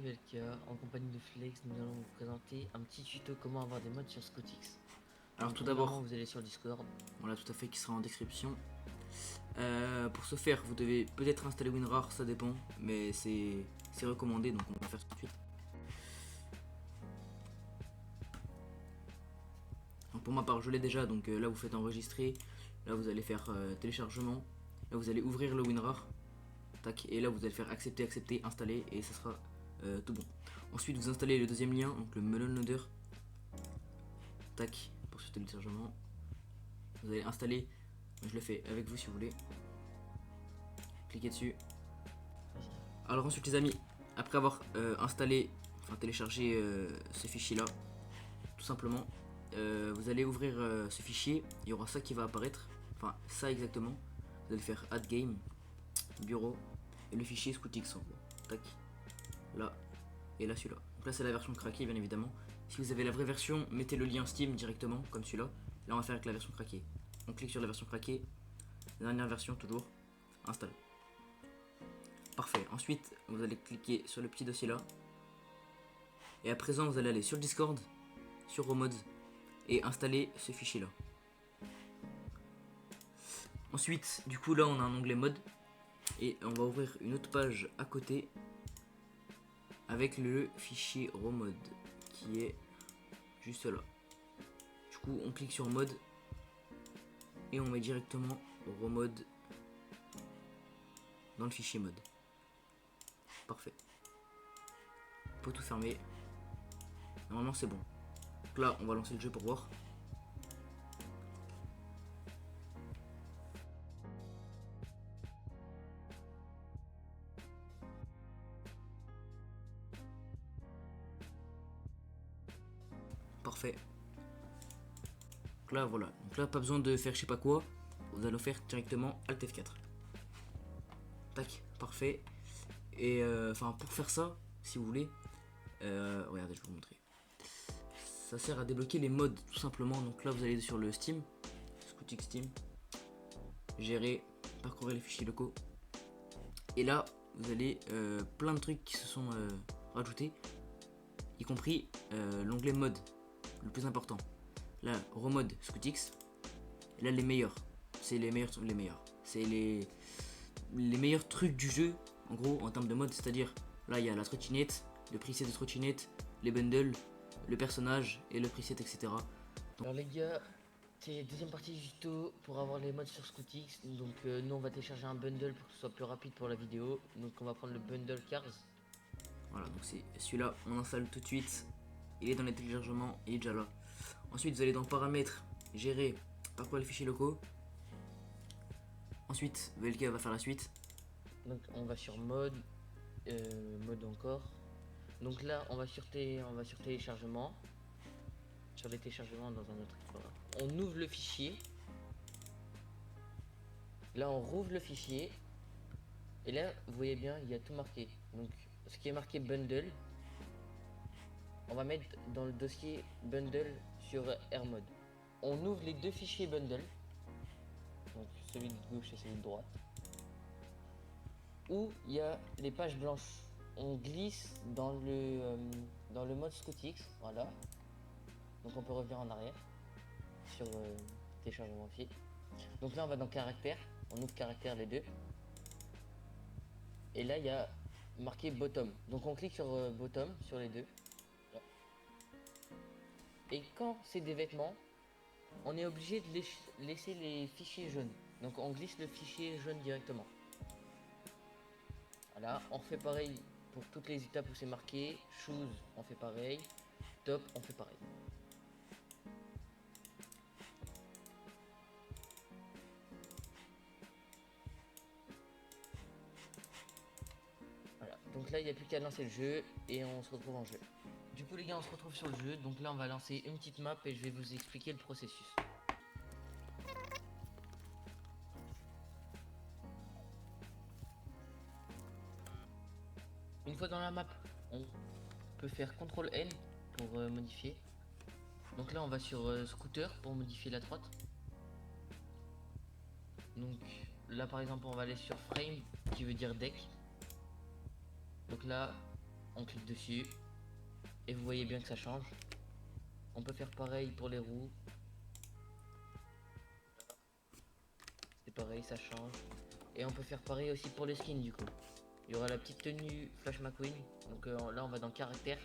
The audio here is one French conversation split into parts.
Velka, en compagnie de Flex, nous allons vous présenter un petit tuto comment avoir des mods sur Scotix. Alors Donc, tout d'abord, vous allez sur Discord. voilà, tout à fait, qui sera en description. Pour ce faire, vous devez peut-être installer WinRAR, ça dépend, mais c'est recommandé, donc on va faire ça tout de suite. Donc pour ma part, je l'ai déjà, donc là vous faites enregistrer, là vous allez faire téléchargement, là vous allez ouvrir le WinRAR, tac, et là vous allez faire accepter, accepter, installer, et ça sera tout bon. Ensuite vous installez le deuxième lien, donc le Melon Loader, tac, pour ce téléchargement. Vous allez installer, je le fais avec vous si vous voulez. Cliquez dessus. Alors ensuite les amis, après avoir installé, enfin téléchargé ce fichier là, tout simplement, vous allez ouvrir ce fichier, il y aura ça qui va apparaître, enfin ça exactement, vous allez faire add game, bureau, et le fichier Scotix en gros, tac, là, et là celui-là. Donc là c'est la version craquée bien évidemment, si vous avez la vraie version, mettez le lien Steam directement, comme celui-là, là on va faire avec la version craquée. On clique sur la version craquée, dernière version toujours, installe. Parfait, ensuite vous allez cliquer sur le petit dossier là. Et à présent vous allez aller sur Discord, sur Romods et installer ce fichier là. Ensuite du coup là on a un onglet mode. Et on va ouvrir une autre page à côté avec le fichier Romod qui est juste là. Du coup on clique sur mode et on met directement Romod dans le fichier mode. Parfait. On peut tout fermer. Normalement c'est bon. Donc là on va lancer le jeu pour voir. Parfait. Donc là voilà. Donc là pas besoin de faire je sais pas quoi. Vous allez faire directement Alt F4. Tac, parfait. Et enfin pour faire ça, si vous voulez, regardez, je vais vous montrer. Ça sert à débloquer les mods tout simplement. Donc là vous allez sur le Steam, Scotix Steam, gérer, parcourir les fichiers locaux. Et là vous avez plein de trucs qui se sont rajoutés, y compris l'onglet mode, le plus important. Là, Romod Scotix. Et là les meilleurs. C'est les meilleurs. C'est les meilleurs trucs du jeu, en gros, en termes de mode, c'est-à-dire, là, il y a la trottinette, le preset de trottinette, les bundles, le personnage et le preset, etc. Donc, Alors les gars, c'est la deuxième partie du tuto pour avoir les mods sur Scotix. Donc nous on va télécharger un bundle pour que ce soit plus rapide pour la vidéo. Donc on va prendre le bundle Cars. voilà, donc c'est celui-là, on installe tout de suite. Il est dans les téléchargements, il est déjà là. Ensuite, vous allez dans paramètres, gérer, parcourir les fichiers locaux. Ensuite, VLK va faire la suite. Donc on va sur mode, mode encore. Donc là on va sur téléchargement. Sur les téléchargements dans un autre. Voilà. On ouvre le fichier. Là on rouvre le fichier. Et là vous voyez bien il y a tout marqué. Donc ce qui est marqué bundle, on va mettre dans le dossier bundle sur AirMod. On ouvre les deux fichiers bundle. Donc celui de gauche et celui de droite. Où il y a les pages blanches. On glisse dans le mode Scotix. Voilà. Donc on peut revenir en arrière sur téléchargement aussi. Donc là on va dans caractère, on ouvre caractère les deux. Et là il y a marqué bottom. Donc on clique sur bottom sur les deux. Là. Et quand c'est des vêtements, on est obligé de laisser les fichiers jaunes. Donc on glisse le fichier jaune directement. Voilà, on fait pareil pour toutes les étapes où c'est marqué. Shoes, on fait pareil. Top, on fait pareil. Voilà, donc là il n'y a plus qu'à lancer le jeu et on se retrouve en jeu. Du coup les gars on se retrouve sur le jeu, donc là on va lancer une petite map et je vais vous expliquer le processus. Une fois dans la map, on peut faire CTRL N pour modifier. Donc là on va sur scooter pour modifier la droite. Donc là par exemple on va aller sur frame qui veut dire deck. Donc là on clique dessus. Et vous voyez bien que ça change. On peut faire pareil pour les roues. C'est pareil, ça change. Et on peut faire pareil aussi pour les skins du coup. Il y aura la petite tenue Flash McQueen. Donc là on va dans caractère.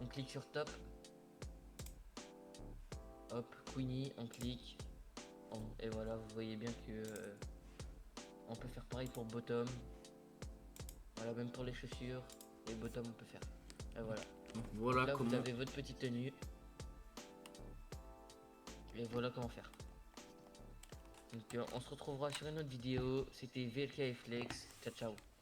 On clique sur top. Hop, Queenie, on clique. Et voilà, vous voyez bien que on peut faire pareil pour bottom. Voilà, même pour les chaussures, les bottom on peut faire. Et voilà. Donc voilà Donc là comment. vous avez votre petite tenue. Et voilà comment faire. Donc on se retrouvera sur une autre vidéo. C'était VLK et Flex. Ciao ciao.